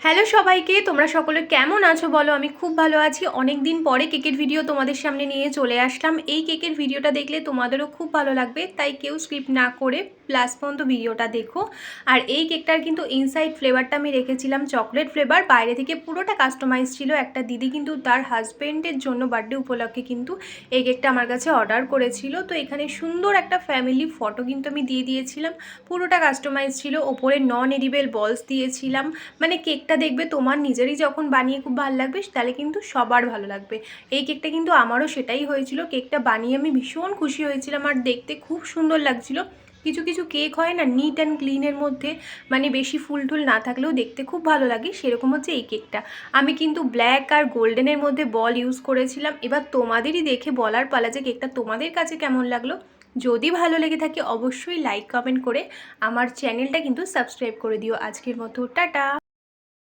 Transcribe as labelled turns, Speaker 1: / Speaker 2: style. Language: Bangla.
Speaker 1: হ্যালো সবাইকে, তোমরা সকলে কেমন আছো বলো। আমি খুব ভালো আছি। অনেক দিন পরে কেকের ভিডিও তোমাদের সামনে নিয়ে চলে আসলাম। এই কেকের ভিডিওটা দেখলে তোমাদেরও খুব ভালো লাগবে, তাই কেউ স্কিপ না করে লাস্ট পর্যন্ত ভিডিওটা দেখো। আর এই কেকটার কিন্তু ইনসাইড ফ্লেভারটা আমি রেখেছিলাম চকলেট ফ্লেভার, বাইরে থেকে পুরোটা কাস্টমাইজ ছিল। একটা দিদি কিন্তু তার হাজব্যান্ডের জন্য বার্থডে উপলক্ষে কিন্তু এই কেকটা আমার কাছে অর্ডার করেছিল। তো এখানে সুন্দর একটা ফ্যামিলি ফটো কিন্তু আমি দিয়ে দিয়েছিলাম, পুরোটা কাস্টমাইজ ছিল। ওপরে নন এডিবেল বলস দিয়েছিলাম। মানে কেকটা দেখবে তোমার নিজেরই যখন বানিয়ে খুব ভালো লাগবে, তাহলে কিন্তু সবার ভালো লাগবে। এই কেকটা কিন্তু আমারও সেটাই হয়েছিল। কেকটা বানিয়ে আমি ভীষণ খুশি হয়েছিলাম, আর দেখতে খুব সুন্দর লাগছিল। কিছু কিছু কেক হয় না নিট অ্যান্ড ক্লিনের মধ্যে, মানে বেশি ফুল টুল না থাকলেও দেখতে খুব ভালো লাগে, সেরকম হচ্ছে এই কেকটা। আমি কিন্তু ব্ল্যাক আর গোল্ডেনের মধ্যে বল ইউজ করেছিলাম। এবার তোমাদেরই দেখে বলার পালা যে কেকটা তোমাদের কাছে কেমন লাগলো। যদি ভালো লেগে থাকে অবশ্যই লাইক কমেন্ট করে আমার চ্যানেলটা কিন্তু সাবস্ক্রাইব করে দিও। আজকের মতো টাটা।